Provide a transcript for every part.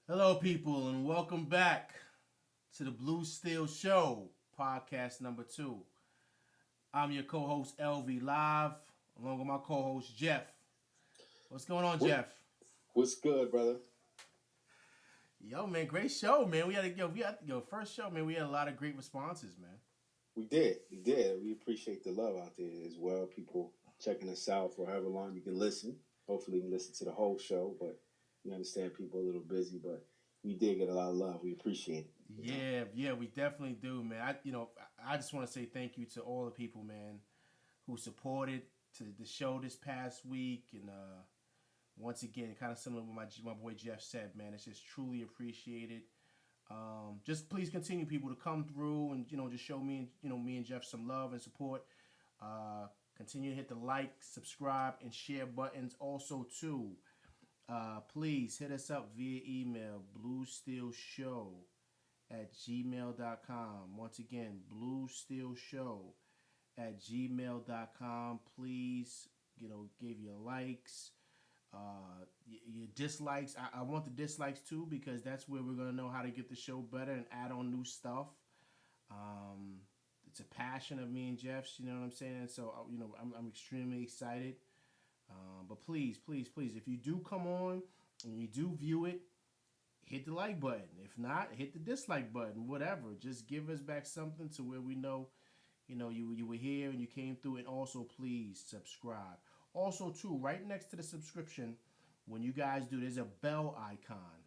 Hello, people, and welcome back to the Bluesteelshow, podcast number 2. I'm your co host, LV Live, along with my co host, Jeff. What's going on, What Jeff? what's good, brother? Yo, man, great show, man. We had first show, man. We had a lot of great responses, man. We did. We appreciate the love out there as well. People checking us out for however long you can listen. Hopefully, you can listen to the whole show, but we understand people are a little busy. But we did get a lot of love. We appreciate it. Yeah, we definitely do, man. I just want to say thank you to all the people, man, who supported to the show this past week, and once again, kind of similar to what my boy Jeff said, man. It's just truly appreciated. Just please continue, people, to come through and just show me and Jeff some love and support. Continue to hit the like, subscribe, and share buttons. Also, too, please hit us up via email, bluesteelshow@gmail.com. Once again, bluesteelshow@gmail.com. Please, give your likes, your dislikes. I want the dislikes too, because that's where we're gonna know how to get the show better and add on new stuff. Um, it's a passion of me and Jeff's. You know what I'm saying? So I'm extremely excited. But please, please, please, if you do come on and you do view it, hit the like button. If not, hit the dislike button. Whatever. Just give us back something to where we know, you were here and you came through. And also, please subscribe. Also, too, right next to the subscription, when you guys do, there's a bell icon.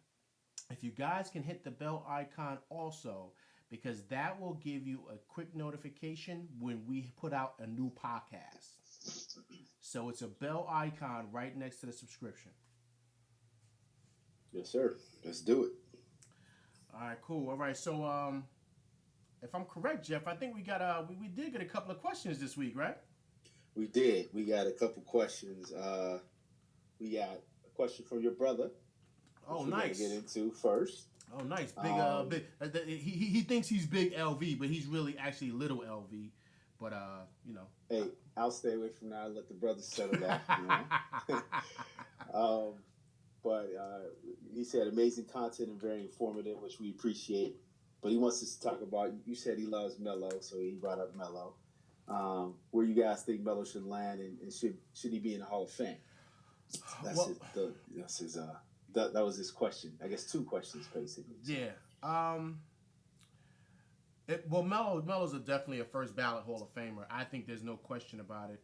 If you guys can hit the bell icon also, because that will give you a quick notification when we put out a new podcast. So it's a bell icon right next to the subscription. Yes, sir. Let's do it. All right, cool. All right, so if I'm correct, Jeff, I think we did get a couple of questions this week, right? We did. We got a couple questions. We got a question from your brother, Oh, which we're gonna get nice. into first. Oh, nice. Big, Um, big. He thinks he's big LV, but he's really actually little LV. But hey, I'll stay away from that. Let the brothers settle that. Um, but he said amazing content and very informative, which we appreciate. But he wants us to talk about. You said he loves Melo, so he brought up Melo. Where you guys think Melo should land, and should he be in the Hall of Fame? That's well, his. That's his. That was his question. I guess two questions basically. So yeah. Melo's definitely a first ballot Hall of Famer. I think there's no question about it.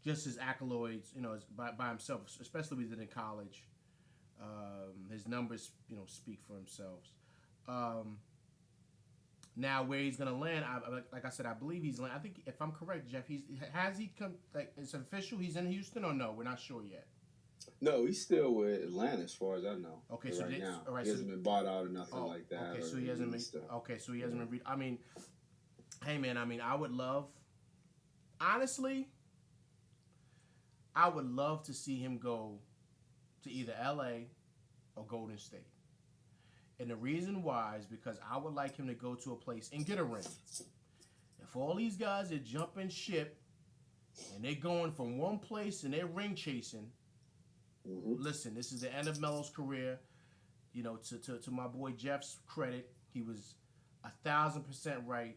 Just his accolades, by himself, especially when he did in college. His numbers, speak for themselves. Um, Now, where he's gonna land, like I said, I believe he's land. I think, if I'm correct, Jeff, he come, like, it's official. He's in Houston, or no? We're not sure yet. no, he's still with Atlanta as far as I know. Okay, For so right now, all right, he so hasn't been bought out or nothing oh, like that okay, or so he hasn't any been. stuff. Okay, so he hasn't Yeah. been. I mean, hey, man. I mean, honestly, I would love to see him go to either LA or Golden State. And the reason why is because I would like him to go to a place and get a ring. If all these guys are jumping ship and they're going from one place and they're ring chasing, Mm-hmm. listen, this is the end of Melo's career. To my boy Jeff's credit, he was 1,000% right.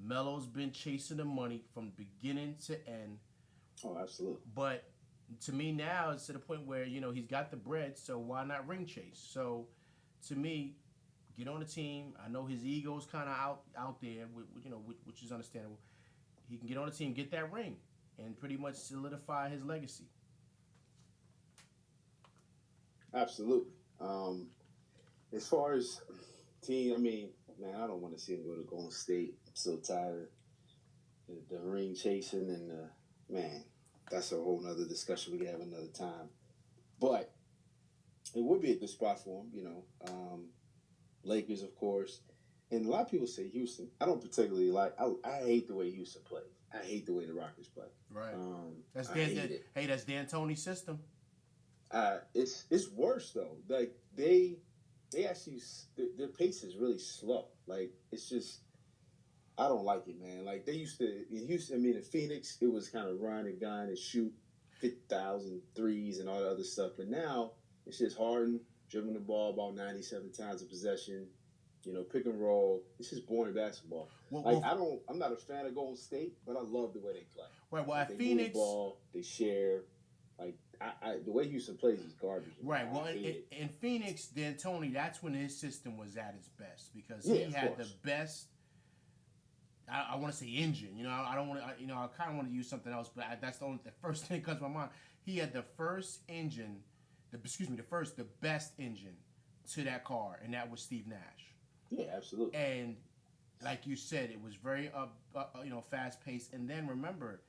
Melo's been chasing the money from beginning to end. Oh, absolutely. But to me now, it's to the point where he's got the bread, so why not ring chase? So to me, get on the team. I know his ego's kind of out there, which is understandable. He can get on the team, get that ring, and pretty much solidify his legacy. Absolutely. As far as team, I mean, man, I don't want to see him go to Golden State. I'm so tired of the ring chasing and man, that's a whole nother discussion we can have another time. But it would be a good spot for him, Lakers, of course. And a lot of people say Houston. I don't particularly like. I hate the way Houston plays. I hate the way the Rockets play. Right. That's I Dan. hate it. Hey, that's Dan Tony's system. It's worse though. Like they actually their pace is really slow. Like it's just I don't like it, man. Like they used to in Houston. I mean, in Phoenix, it was kind of run and gun and shoot 50,000 threes and all the other stuff. But now it's just Harden. dribbling the ball about 97 times a possession. Pick and roll. It's just boring basketball. Well, Like I'm not a fan of Golden State, but I love the way they play. right. Well, Like at they move the Phoenix, ball, they share. Like the way Houston plays is garbage. right. Well, I hate it. in Phoenix, D'Antoni, that's when his system was at its best because Yeah, he of had the course. best. I want to say engine. I don't want to. I kind of want to use something else, but that's the first thing that comes to my mind. He had the first engine, the best engine to that car, and that was Steve Nash. Yeah, absolutely. And like you said, it was very fast paced. And then remember,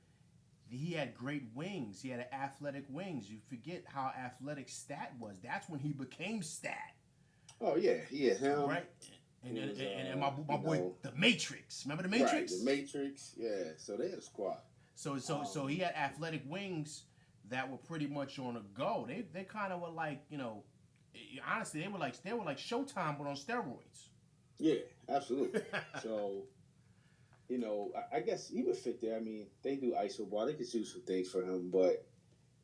he had great wings. He had athletic wings. You forget how athletic Stat was. That's when he became Stat. Oh yeah, him. Right. And It was, and my boy, the Matrix. Remember the Matrix? Right, the Matrix. Yeah. So they had a squad. So he had athletic wings that were pretty much on a go. They kind of were like, honestly, they were like Showtime but on steroids. Yeah, absolutely. So, I guess he would fit there. I mean, they do ISO ball. They could do some things for him, but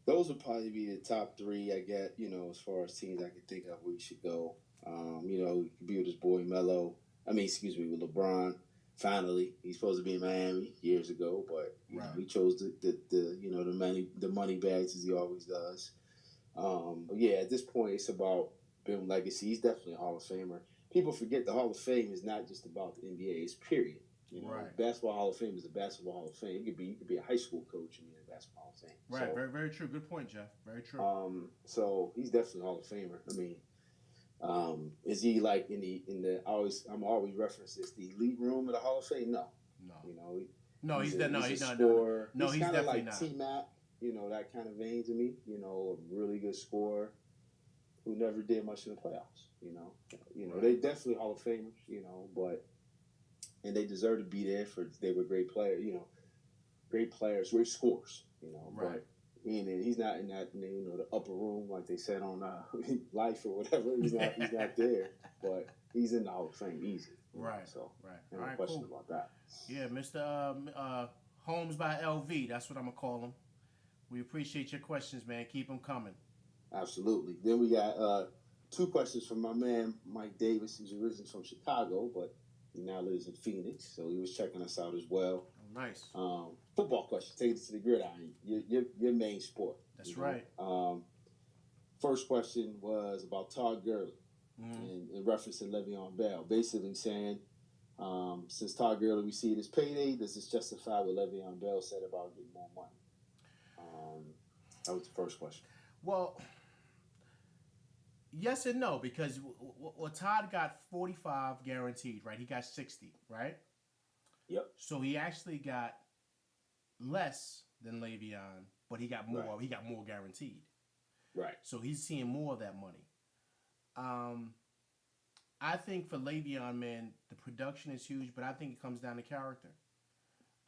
those would probably be the top three, I get, as far as teams I could think of where he should go. He could be with his boy Melo. With LeBron. Finally, he's supposed to be in Miami years ago, but he chose the money bags as he always does. But yeah, at this point, it's about building legacy. He's definitely a Hall of Famer. People forget the Hall of Fame is not just about the NBA. It's period. Basketball Hall of Fame is a basketball Hall of Fame. You could be a high school coach and be in the basketball Hall of Fame. Right. So, very, very true. Good point, Jeff. Very true. So he's definitely a Hall of Famer. Is he like I'm always reference this the elite room of the Hall of Fame? No. No, he's definitely not. No, he's definitely like not. T-Mac, that kind of vein to me. A really good scorer who never did much in the playoffs. They definitely Hall of Famers. And they deserve to be there they were great players. Great players, great scores. Right. But he's not in that the upper room like they said on Life or whatever. He's not there, but he's in the Hall of Fame easy. Right. So right. No question about that. Yeah, Mr. Holmes by LV. That's what I'm gonna call him. We appreciate your questions, man. Keep them coming. Absolutely. Then we got 2 questions from my man Mike Davis. He's originally from Chicago, but he now lives in Phoenix, so he was checking us out as well. Oh, nice. Football question. Take it to the gridiron. Your main sport. That's right. First question was about Todd Gurley in reference to Le'Veon Bell. Basically saying, since Todd Gurley received his payday, does this justify what Le'Veon Bell said about getting more money? That was the first question. Well, yes and no, because Todd got 45 guaranteed, right? He got 60, right? Yep. So he actually got less than Le'Veon, but he got more. Right. He got more guaranteed. Right. So he's seeing more of that money. I think for Le'Veon, man, the production is huge, but I think it comes down to character.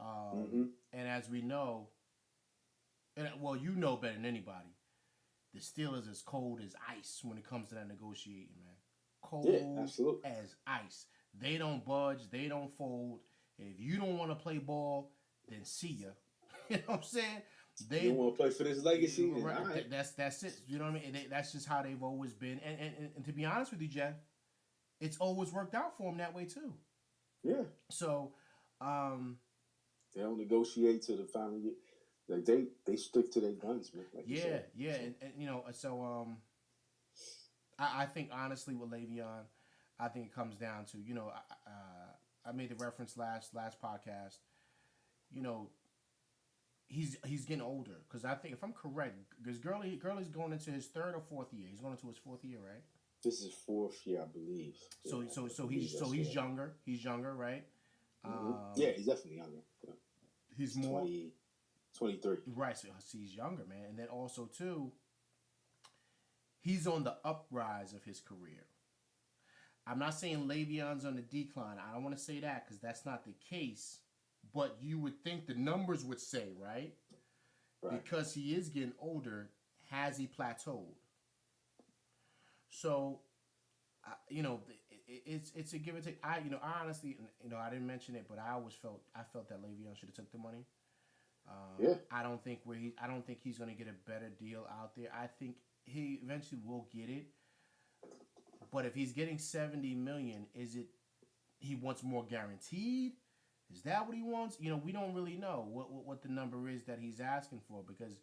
And as we know, you know better than anybody, the Steelers is cold as ice when it comes to that negotiating, man. Cold as ice. They don't budge. They don't fold. If you don't want to play ball, then see ya. You know what I'm saying? You want to play for this legacy? Right. All right. That's it. You know what I mean? That's just how they've always been. And to be honest with you, Jeff, it's always worked out for them that way too. Yeah. So, they don't negotiate to the final year. Like they stick to their guns, man. Like I think honestly with Le'Veon, I think it comes down to I made the reference last podcast. He's getting older because I think if I'm correct, because Gurley's going into his 3rd or 4th year. He's going into his 4th year, right? This is 4th year, I believe. He's younger. He's younger, right? Yeah, he's definitely younger. Yeah. He's more 23. Right, so he's younger, man. And then also, too, he's on the uprise of his career. I'm not saying Le'Veon's on the decline. I don't want to say that because that's not the case. But you would think the numbers would say, right? Because he is getting older, has he plateaued? So, it's a give and take. I honestly, I didn't mention it, but I felt that Le'Veon should have took the money. I don't think he's going to get a better deal out there. I think he eventually will get it. But if he's getting 70 million, is it he wants more guaranteed? Is that what he wants? We don't really know what the number is that he's asking for because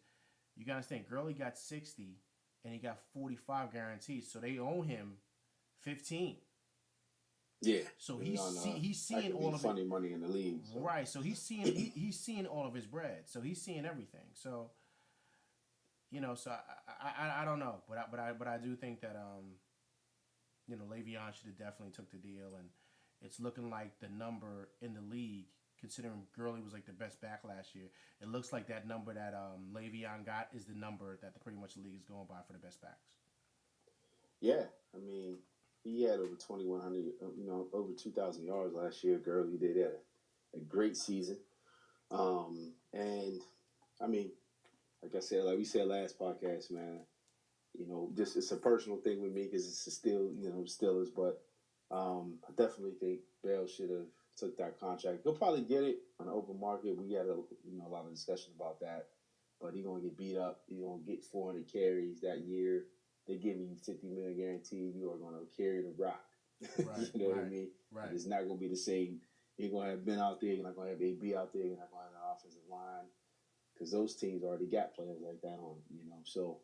you got to understand, Gurley got 60 and he got 45 guaranteed, so they owe him 15. Yeah. So he's seeing all of funny money in the league. So. Right. So he's seeing he's seeing all of his bread. So he's seeing everything. So so I don't know, but I do think that Le'Veon should have definitely took the deal, and it's looking like the number in the league, considering Gurley was like the best back last year, it looks like that number that Le'Veon got is the number that pretty much the league is going by for the best backs. Yeah, I mean, he had over 2,100, over 2,000 yards last year. Gurley did have a great season, and I mean, like I said, like we said last podcast, man. Just it's a personal thing with me because it's still, Steelers, but I definitely think Bell should have took that contract. He'll probably get it on the open market. We had a lot of discussion about that, but he's gonna get beat up. He's gonna get 400 carries that year. They give you 50 million guaranteed. You are gonna carry the rock. Right, you know what I mean? Right. It's not gonna be the same. You're gonna have Ben out there. You're not gonna have AB out there. You're not gonna have an offensive line because those teams already got players like that on. So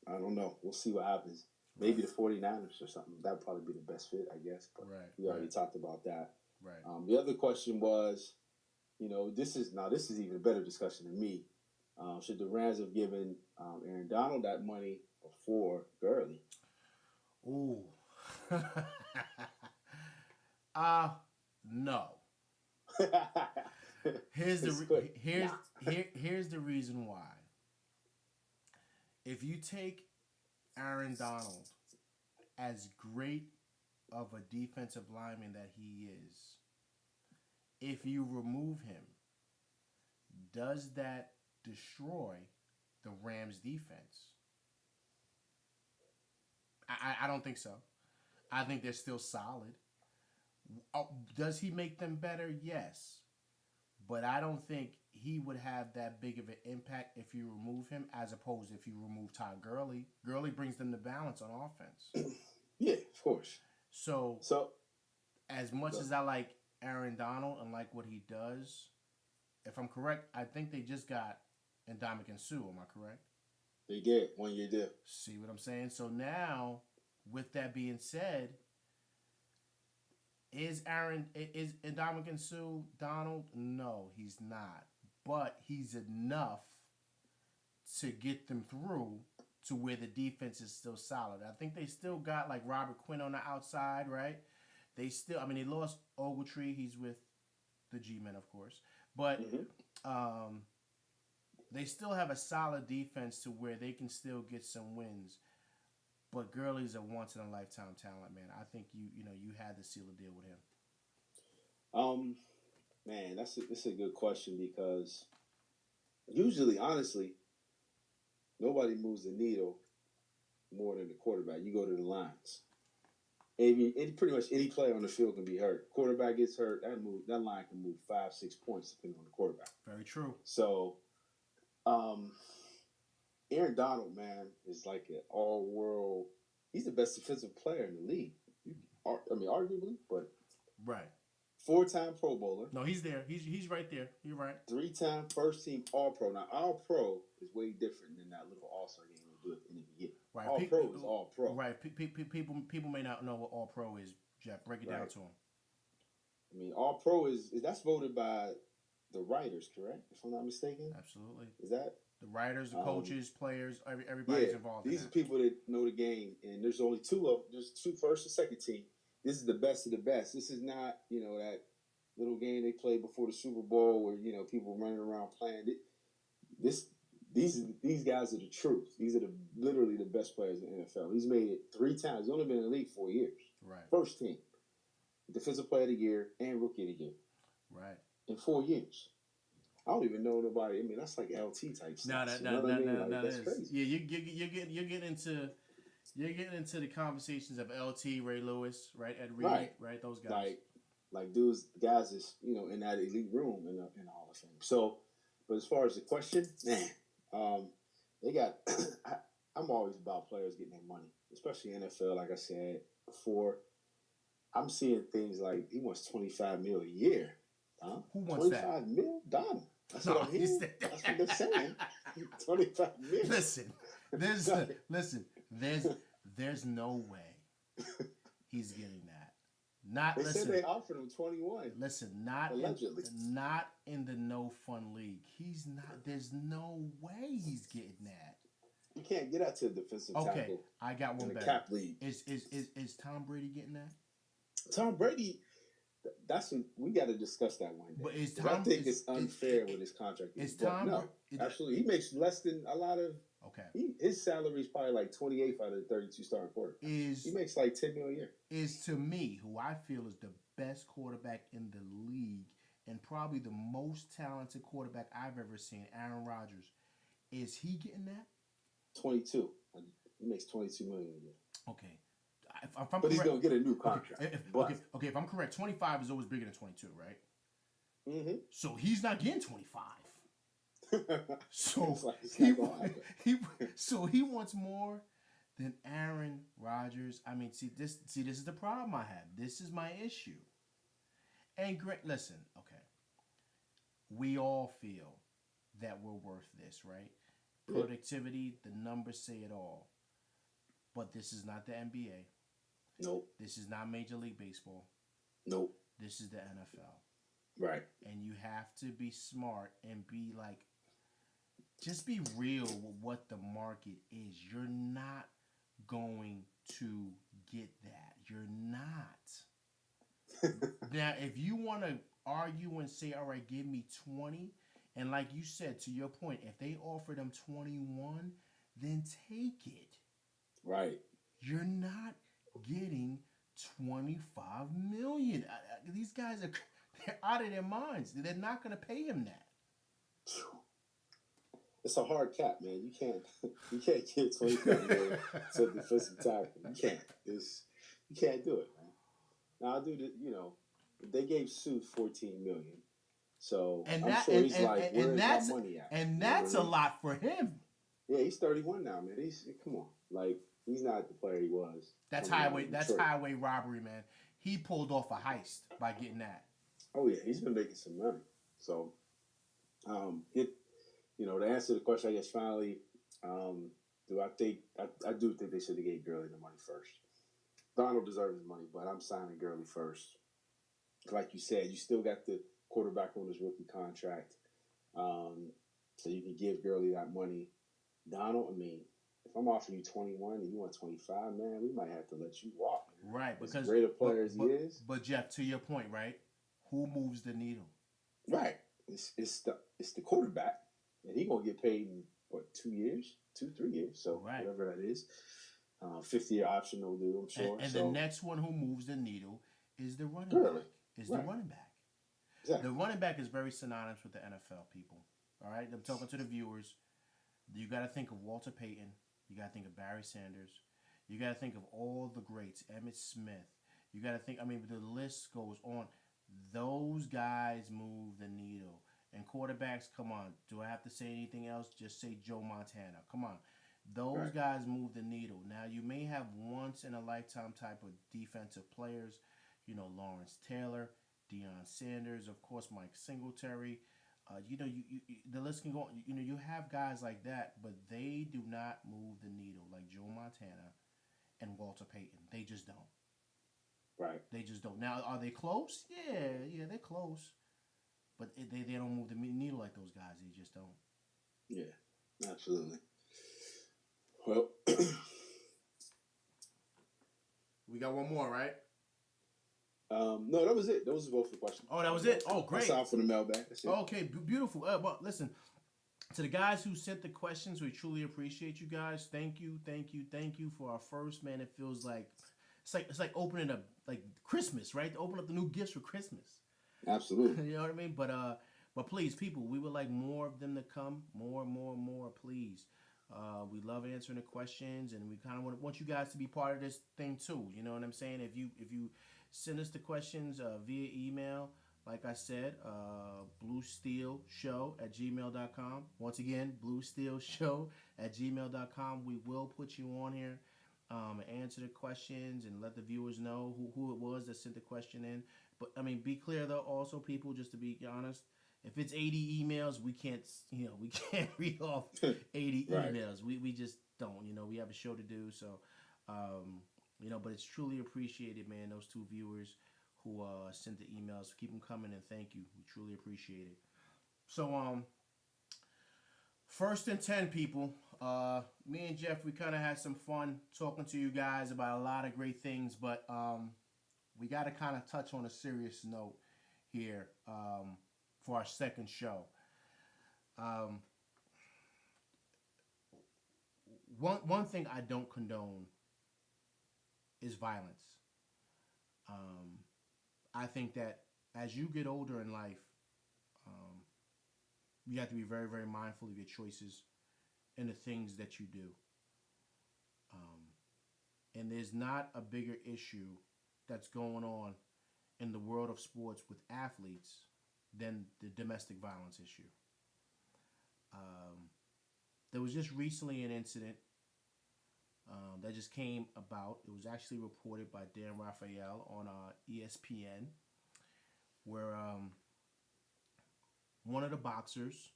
I don't know. We'll see what happens. Maybe the 49ers or something. That'd probably be the best fit, I guess. But we already talked about that. Right. The other question was, this is even a better discussion than me. Should the Rams have given Aaron Donald that money before Gurley? Ooh. No. Here's the reason why. If you take Aaron Donald, as great of a defensive lineman that he is, if you remove him, does that destroy the Rams' defense? I don't think so. I think they're still solid. Does he make them better? Yes. But I don't think he would have that big of an impact if you remove him as opposed if you remove Todd Gurley. Gurley brings them the balance on offense. Yeah, of course. So as much as I like Aaron Donald and like what he does, if I'm correct, I think they just got Ndamukong Suh. Am I correct? They did. 1 year deal. See what I'm saying? So now, with that being said, is Ndamukong Suh Donald? No, he's not. But he's enough to get them through to where the defense is still solid. I think they still got like Robert Quinn on the outside, right? They lost Ogletree. He's with the G-Men, of course. But they still have a solid defense to where they can still get some wins. But Gurley's a once-in-a-lifetime talent, man. I think you had to seal a deal with him. Man, that's a good question because usually, honestly, nobody moves the needle more than the quarterback. You go to the lines. Pretty much any player on the field can be hurt. Quarterback gets hurt, that line can move 5-6 points depending on the quarterback. Very true. So, Aaron Donald, man, is like an all-world. He's the best defensive player in the league. Arguably, but right. 4-time Pro Bowler. No, he's there. He's right there. You're right. 3-time first-team All-Pro. Now, All-Pro is way different than that little All-Star game we do in the beginning. Right. All-Pro is All-Pro. Right. People may not know what All-Pro is, Jeff. Break it down to them. I mean, All-Pro is that's voted by the writers, correct? If I'm not mistaken. Absolutely. Is that? The writers, the coaches, players, everybody's involved. These are people that know the game, and there's only there's two first and second team. This is the best of the best. This is not, that little game they play before the Super Bowl where, people running around playing. These guys are the truth. These are literally the best players in the NFL. He's made it 3 times. He's only been in the league 4 years. Right. First team, Defensive Player of the Year and Rookie of the Year. Right. In 4 years. I don't even know nobody. I mean, that's like LT type stuff. That's crazy. Yeah, you're getting into the conversations of LT, Ray Lewis, right? Ed Reed, right? Those guys. Like guys is in that elite room in the Hall of Fame. So, but as far as the question, man, they got I'm always about players getting their money, especially NFL. Like I said before, I'm seeing things like he wants 25 mil a year. Huh? Who wants that? 25 mil? Done. That's No, what I'm hearing. That's what they're saying. 25 mil. Listen, there's no way he's getting that. Not They listen. said they offered him 21. Listen, not allegedly. not in the no fun league. He's not. There's no way he's getting that. You can't get out to a defensive Okay, tackle. I got one in the better. cap league. Is Tom Brady getting that? Tom Brady. That's what, we got to discuss that one day. But is I think it's unfair with his contract. Is Tom? No, absolutely. He makes less than a lot of. Okay. His salary is probably like 28 out of the 32 starting quarterbacks. He makes like 10 million a year. Is to me who I feel is the best quarterback in the league and probably the most talented quarterback I've ever seen, Aaron Rodgers. Is he getting that? 22. He makes 22 million a year. Okay. If I'm but correct, he's gonna get a new contract. Okay. If I'm correct, 25 is always bigger than 22, right? Mm-hmm. So he's not getting 25. So he wants more than Aaron Rodgers. I mean, see this is the problem I have. This is my issue. And great, listen, okay. We all feel that we're worth this, right? Productivity, the numbers say it all. But this is not the NBA. Nope. This is not Major League Baseball. Nope. This is the NFL. Right. And you have to be smart and be like, just be real with what the market is. You're not going to get that. You're not. Now, if you want to argue and say, all right, give me 20, and like you said, to your point, if they offer them 21, then take it. Right. You're not getting 25 million. These guys they're out of their minds. They're not going to pay him that. It's a hard cap, man. You can't get 25 million to a defensive tackle. You can't. You can't do it, man. Now I do the, they gave Sue 14 million. So I'm sure he's like, where's my money at? And that's a lot for him. Yeah, he's 31 now, man. Come on. Like, he's not the player he was. That's highway robbery, man. He pulled off a heist by getting that. Oh yeah, he's been making some money. So to answer the question, I guess finally, I do think they should have gave Gurley the money first. Donald deserves his money, but I'm signing Gurley first. Like you said, you still got the quarterback on his rookie contract. So you can give Gurley that money. Donald, I mean, if I'm offering you 21 and you want 25, man, we might have to let you walk. Man. Right, because as great a player as he is. But Jeff, to your point, right? Who moves the needle? Right. It's the quarterback. And he's gonna get paid in 2 years? 2-3 years. So whatever that is. 50-year option they'll do, I'm sure. And the next one who moves the needle is the running Gurley. back. The running back. Exactly. The running back is very synonymous with the NFL, people. All right? I'm talking to the viewers. You got to think of Walter Payton. You got to think of Barry Sanders. You got to think of all the greats, Emmitt Smith. You got to think, the list goes on. Those guys move the needle. And quarterbacks, come on. Do I have to say anything else? Just say Joe Montana. Come on. Those guys move the needle. Now, you may have once-in-a-lifetime type of defensive players. Lawrence Taylor, Deion Sanders, of course, Mike Singletary. The list can go on. You have guys like that, but they do not move the needle like Joe Montana and Walter Payton. They just don't. Right. They just don't. Now, are they close? Yeah, they're close. But they don't move the needle like those guys. They just don't. Yeah, absolutely. Well, we got one more, right? No, that was it. Those were both the questions. Oh, that was it? Oh, great. That's all for the mailbag. Okay, beautiful. Well, listen, to the guys who sent the questions, we truly appreciate you guys. Thank you for our first, man. It feels like it's like opening up like Christmas, right? To open up the new gifts for Christmas. Absolutely. You know what I mean? But please, people, we would like more of them to come. More, please. We love answering the questions, and we kind of want you guys to be part of this thing too. You know what I'm saying? If you send us the questions via email, like I said, bluesteelshow@gmail.com. Once again, bluesteelshow@gmail.com. We will put you on here, answer the questions and let the viewers know who it was that sent the question in. But I mean, be clear though, also people, just to be honest, if it's 80 emails, we can't, we can't read off 80 Right. emails. We just don't, we have a show to do. So, but it's truly appreciated, man. Those two viewers who sent the emails, keep them coming, and thank you. We truly appreciate it. So, first and 10 people, me and Jeff, we kind of had some fun talking to you guys about a lot of great things, but we got to kind of touch on a serious note here for our second show. One thing I don't condone is violence. I think that as you get older in life, you have to be very, very mindful of your choices and the things that you do. And there's not a bigger issue that's going on in the world of sports with athletes than the domestic violence issue. There was just recently an incident that just came about. It was actually reported by Dan Raphael on ESPN, where one of the boxers,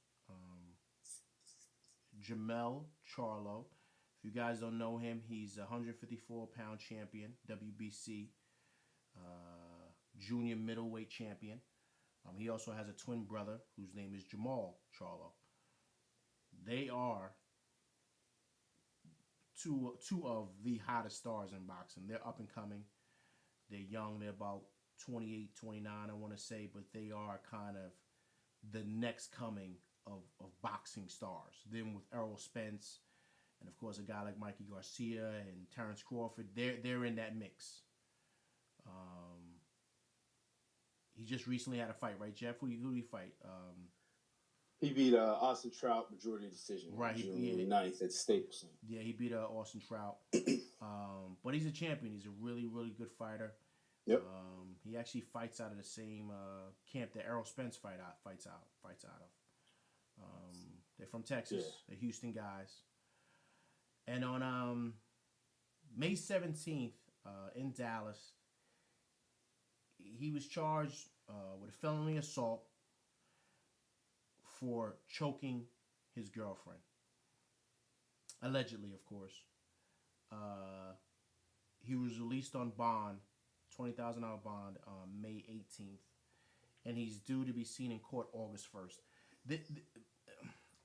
Jermell Charlo, if you guys don't know him, he's a 154-pound champion, WBC, junior middleweight champion. He also has a twin brother whose name is Jermell Charlo. They are two of the hottest stars in boxing. They're up and coming. They're young. They're about 28, 29, I want to say, but they are kind of the next coming of boxing stars. Then with Errol Spence, and of course a guy like Mikey Garcia and Terrence Crawford, they're in that mix. He just recently had a fight, right, Jeff? Who did he fight? He beat Austin Trout majority decision. Right, June 9th at Staples. Yeah, he beat Austin Trout. But he's a champion. He's a really, really good fighter. Yep. He actually fights out of the same camp that Errol Spence fights out of. They're from Texas. Yeah. They're Houston guys. And on May 17th in Dallas, he was charged with a felony assault for choking his girlfriend. Allegedly, of course. He was released on bond, $20,000 bond, May 18th. And he's due to be seen in court August 1st.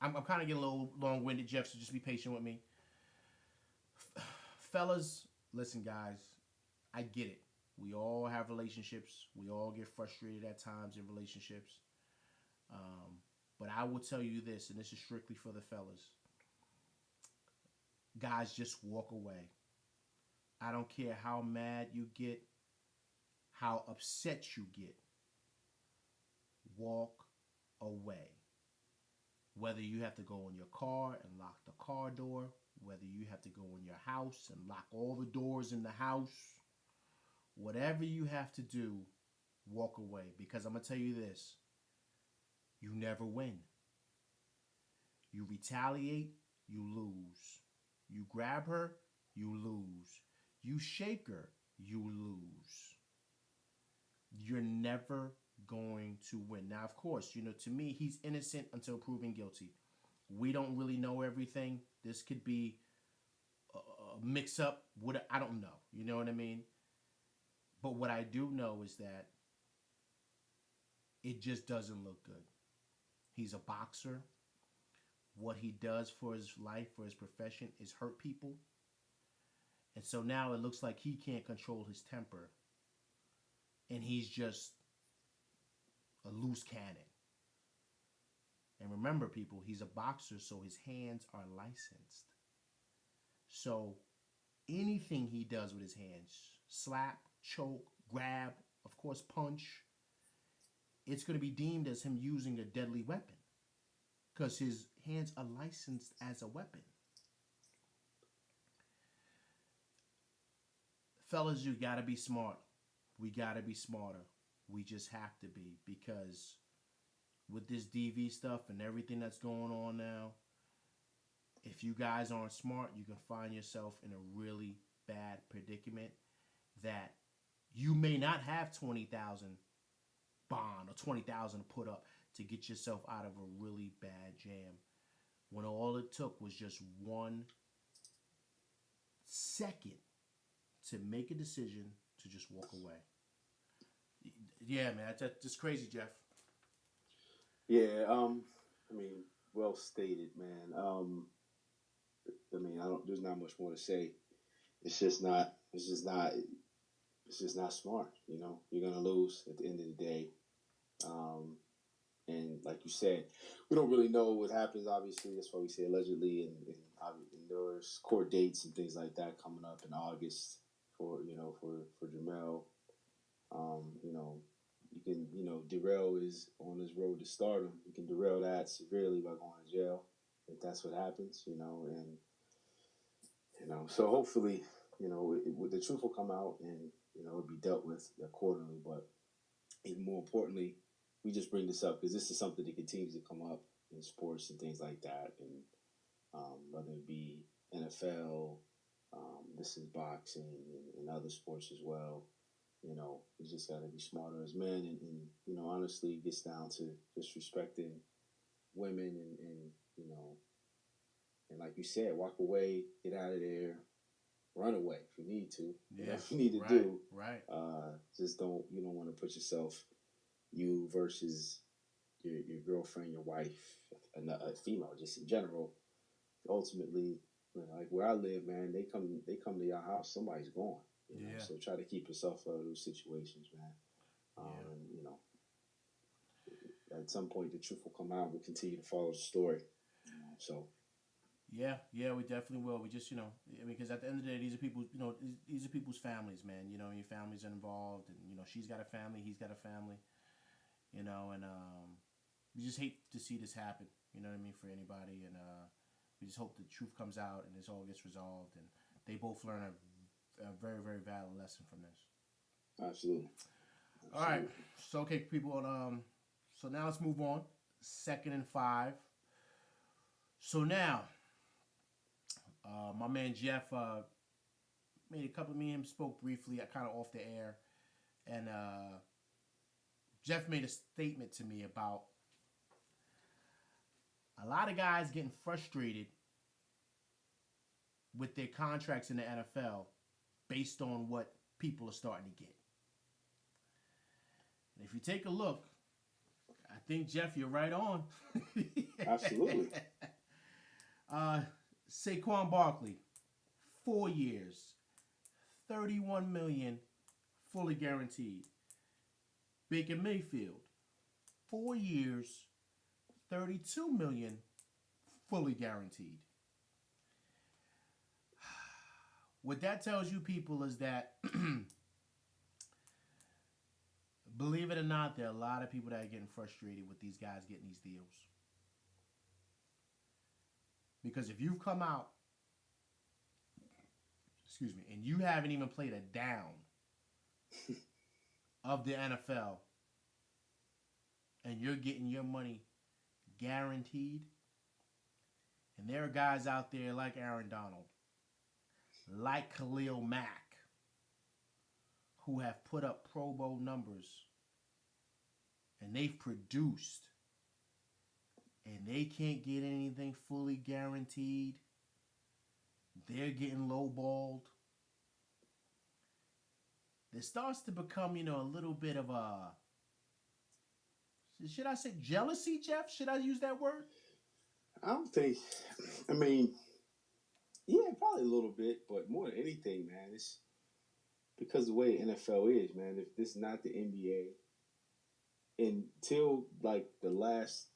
I'm kind of getting a little long-winded, Jeff, so just be patient with me. Fellas, listen, guys, I get it. We all have relationships. We all get frustrated at times in relationships. But I will tell you this, and this is strictly for the fellas. Guys, just walk away. I don't care how mad you get, how upset you get. Walk away. Whether you have to go in your car and lock the car door, whether you have to go in your house and lock all the doors in the house, whatever you have to do, walk away. Because I'm going to tell you this, you never win. You retaliate, you lose. You grab her, you lose. You shake her, you lose. You're never going to win. Now, of course, to me, he's innocent until proven guilty. We don't really know everything. This could be a mix-up. I don't know. You know what I mean? But what I do know is that it just doesn't look good. He's a boxer. What he does for his life, for his profession, is hurt people. And so now it looks like he can't control his temper. And he's just a loose cannon. And remember, people, he's a boxer, so his hands are licensed. So anything he does with his hands, slap, choke, grab, of course, punch, it's going to be deemed as him using a deadly weapon because his hands are licensed as a weapon. Fellas, you got to be smart. We got to be smarter. We just have to be, because with this DV stuff and everything that's going on now, if you guys aren't smart, you can find yourself in a really bad predicament that you may not have 20,000 bond or 20,000 to put up to get yourself out of a really bad jam, when all it took was just 1 second to make a decision to just walk away. Yeah, man, that's just crazy, Jeff. Yeah, I mean, well stated, man. I mean, I don't. There's not much more to say. It's just not. It's just not. It's just not smart. You know, you're gonna lose at the end of the day. And like you said, we don't really know what happens. Obviously, that's why we say allegedly, and there's court dates and things like that coming up in August for Jermell. You know, you can Darrell is on his road to stardom. You can derail that severely by going to jail if that's what happens. So hopefully, the truth will come out and it'll be dealt with accordingly. But even more importantly, we just bring this up because this is something that continues to come up in sports and things like that, and whether it be NFL, this is boxing and other sports as well. We just got to be smarter as men, and honestly, it gets down to just respecting women and like you said, walk away, get out of there, run away if you need to. Yeah, if you need to right, do. Right. Just don't want to put yourself, you versus your girlfriend, your wife, a female, just in general. Ultimately, like where I live, man, they come to your house, somebody's gone. So try to keep yourself out of those situations, man. And at some point the truth will come out. We'll continue to follow the story. So. Yeah, we definitely will. We just, because at the end of the day, these are people, these are people's families, man. Your families are involved, and she's got a family, he's got a family, and we just hate to see this happen. You know what I mean, for anybody, and we just hope the truth comes out and this all gets resolved, and they both learn a very, very valid lesson from this. Absolutely. All right, so okay, people, so now let's move on. 2nd and 5. So now. My man Jeff made a couple of me and him spoke briefly, kind of off the air, and Jeff made a statement to me about a lot of guys getting frustrated with their contracts in the NFL based on what people are starting to get. And if you take a look, I think, Jeff, you're right on. Absolutely. Saquon Barkley, 4 years, $31 million, fully guaranteed. Baker Mayfield, 4 years, $32 million, fully guaranteed. What that tells you, people, is that, believe it or not, there are a lot of people that are getting frustrated with these guys getting these deals. Because if you've come out, and you haven't even played a down of the NFL, and you're getting your money guaranteed, and there are guys out there like Aaron Donald, like Khalil Mack, who have put up Pro Bowl numbers, and they've produced, and they can't get anything fully guaranteed. They're getting lowballed. There starts to become, a little bit of a, should I say jealousy, Jeff? Should I use that word? I don't think, yeah, probably a little bit, but more than anything, man, it's because the way NFL is, man. If this is not the NBA, until like the last,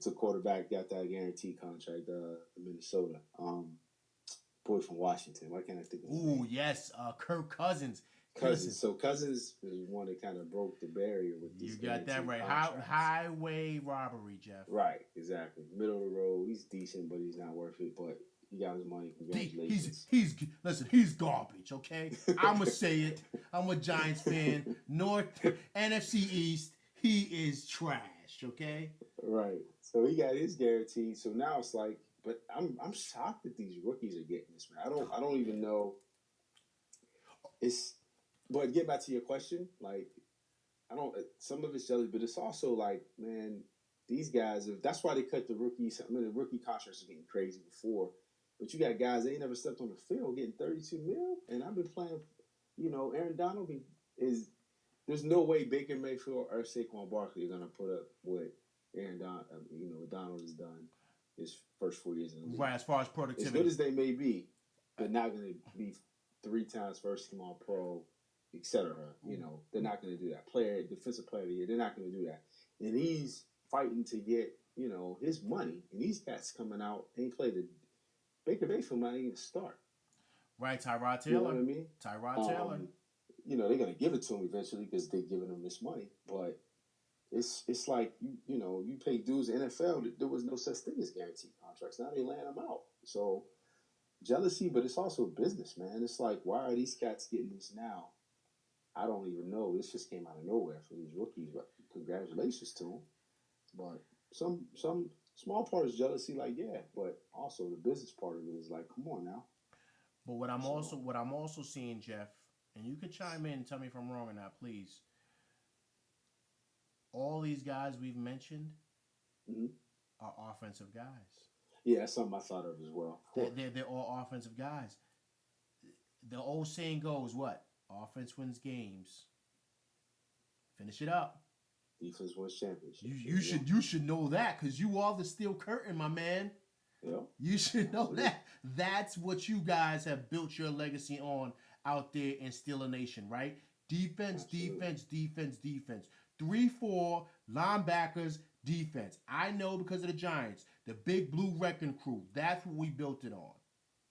the quarterback got that guaranteed contract, Minnesota, boy from Washington. Why can't I think of his name? Ooh, yes, Kirk Cousins. So Cousins was one that kind of broke the barrier with this. You got that right. Highway robbery, Jeff. Right, exactly. Middle of the road. He's decent, but he's not worth it. But He got his money. He's Congratulations. listen. He's garbage. Okay, I'ma say it. I'm a Giants fan. North NFC East. He is trash. Okay. Right. So he got his guarantee. So now it's like, but I'm shocked that these rookies are getting this, man. I don't even know. It's, but get back to your question, like I don't. Some of it's jelly, but it's also like, man, these guys. That's why they cut the rookies. I mean, the rookie contracts are getting crazy before, but you got guys they ain't never stepped on the field getting 32 mil, and I've been playing. Aaron Donald is. There's no way Baker Mayfield or Saquon Barkley are gonna put up what Donald has done his first 4 years in the league. Right, as far as productivity, as good as they may be, they're not gonna be 3 times first team All Pro, etc. They're not going to do that. Defensive player of the year, they're not going to do that. And he's fighting to get, his money. And these cats coming out ain't played the Baker Mayfield might even start. Right, Tyrod Taylor. You know what I mean? Tyrod Taylor. They're going to give it to him eventually because they're giving him this money. But it's like you pay dues in the NFL. There was no such thing as guaranteed contracts. Now they laying them out. So jealousy, but it's also business, man. It's like, why are these cats getting this now? I don't even know. This just came out of nowhere for these rookies. But congratulations to them. But some small part is jealousy, like but also the business part of it is like, come on now. But what I'm also seeing, Jeff, and you can chime in and tell me if I'm wrong or not, please. All these guys we've mentioned are offensive guys. Yeah, that's something I thought of as well. They're all offensive guys. The old saying goes, what? Offense wins games. Finish it up. Defense wins championships. You should know that because you are the steel curtain, my man. Yeah. You should know that. That's what you guys have built your legacy on out there in Steeler Nation, right? Defense, Absolutely. defense. 3-4 linebackers, defense. I know because of the Giants, the big blue wrecking crew. That's what we built it on.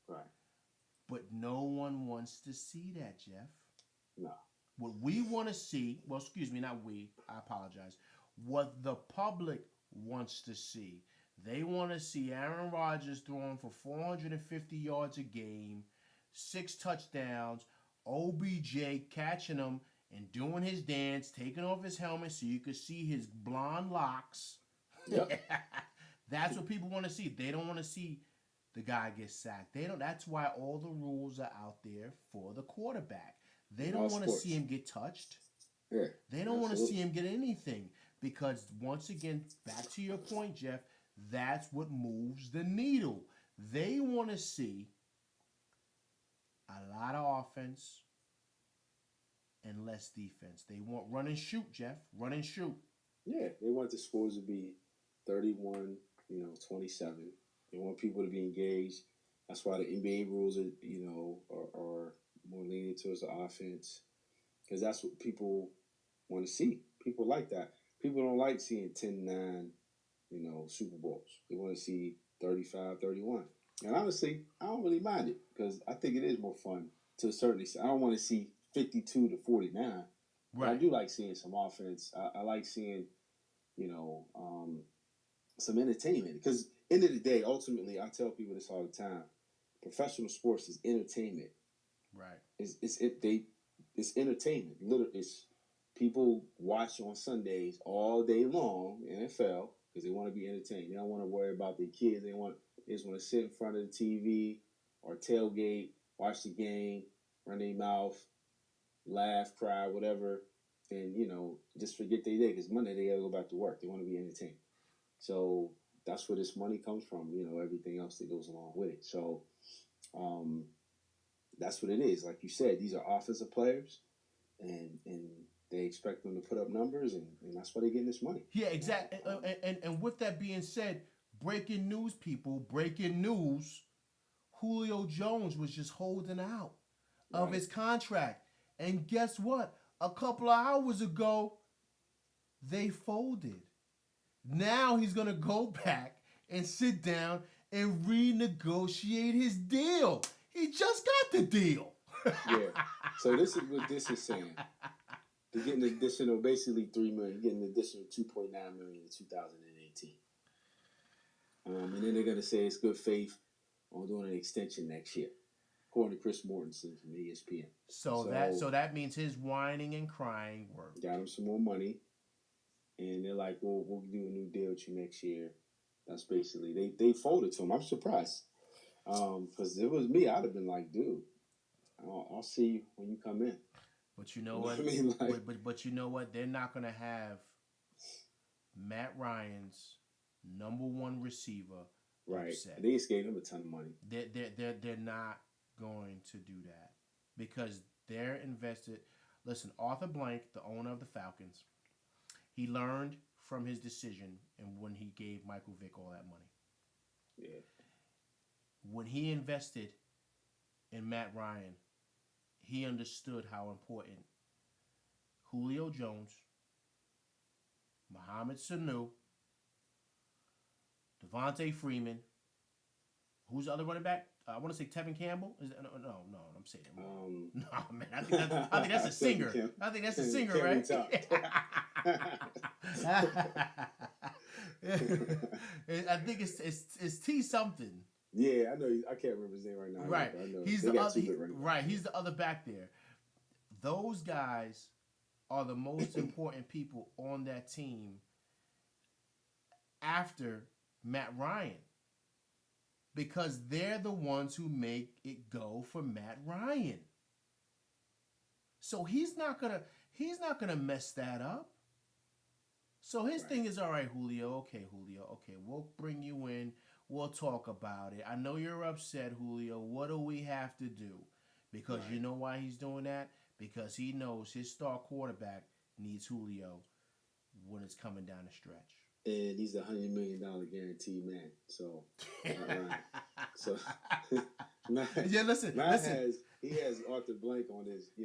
Right. But no one wants to see that, Jeff. No. What we want to see, well, excuse me, not we, I apologize. What the public wants to see, they want to see Aaron Rodgers throwing for 450 yards a game, 6 touchdowns, OBJ catching him and doing his dance, taking off his helmet so you could see his blonde locks. Yep. That's what people want to see. They don't want to see the guy get sacked. That's why all the rules are out there for the quarterback. They don't want to see him get touched. Yeah, they don't want to see him get anything because, once again, back to your point, Jeff, that's what moves the needle. They want to see a lot of offense and less defense. They want run and shoot, Jeff. Run and shoot. Yeah, they want the scores to be 31, 27. They want people to be engaged. That's why the NBA rules are more lenient towards the offense because that's what people want to see. People like that. People don't like seeing 10-9, Super Bowls. They want to see 35-31. And honestly, I don't really mind it because I think it is more fun to a certain extent. I don't want to see 52-49. Right. But I do like seeing some offense. I like seeing, some entertainment because end of the day, ultimately, I tell people this all the time. Professional sports is entertainment. Right. It's entertainment. Literally, it's people watch on Sundays all day long NFL because they want to be entertained. They don't want to worry about their kids. They just want to sit in front of the TV or tailgate, watch the game, run their mouth, laugh, cry, whatever, and just forget their day because Monday they gotta go back to work. They want to be entertained. So that's where this money comes from. Everything else that goes along with it. So. That's what it is. Like you said, these are offensive players, and they expect them to put up numbers, and that's why they're getting this money. Yeah, exactly. And with that being said, breaking news, people, breaking news, Julio Jones was just holding out of his contract. And guess what? A couple of hours ago, they folded. Now he's going to go back and sit down and renegotiate his deal. He just got the deal. Yeah. So this is what this is saying. They're getting an additional, basically $3 million. You're getting an additional $2.9 million in 2018. And then they're going to say it's good faith. on doing an extension next year, according to Chris Mortensen from ESPN. So that means his whining and crying worked. Got him some more money, and they're like, "Well, we'll do a new deal with you next year." That's basically they folded to him. I'm surprised because if it was me, I'd have been like, "Dude, I'll see you when you come in." But you know what? I mean, like, but you know what? They're not gonna have Matt Ryan's number one receiver right. upset. They just gave him a ton of money. They're not going to do that because they're invested. Listen, Arthur Blank, the owner of the Falcons, he learned from his decision and when he gave Michael Vick all that money. Yeah. When he invested in Matt Ryan, he understood how important Julio Jones, Mohamed Sanu, Devontae Freeman, who's the other running back? I want to say Tevin Campbell. Is that, no, I'm saying it wrong. No, man, I think that's a singer. I think that's a singer, right? I think it's T something. Yeah, I know. I can't remember his name right now. Right, I know. he's the other. Right, he's the other back there. Those guys are the most important people on that team after Matt Ryan. Because they're the ones who make it go for Matt Ryan. So he's not gonna mess that up. So his thing is, all right, Julio. Okay, we'll bring you in. We'll talk about it. I know you're upset, Julio. What do we have to do? Because you know why he's doing that? Because he knows his star quarterback needs Julio when it's coming down the stretch. And he's a $100 million guaranteed man. So, listen. He has Arthur Blank on his, I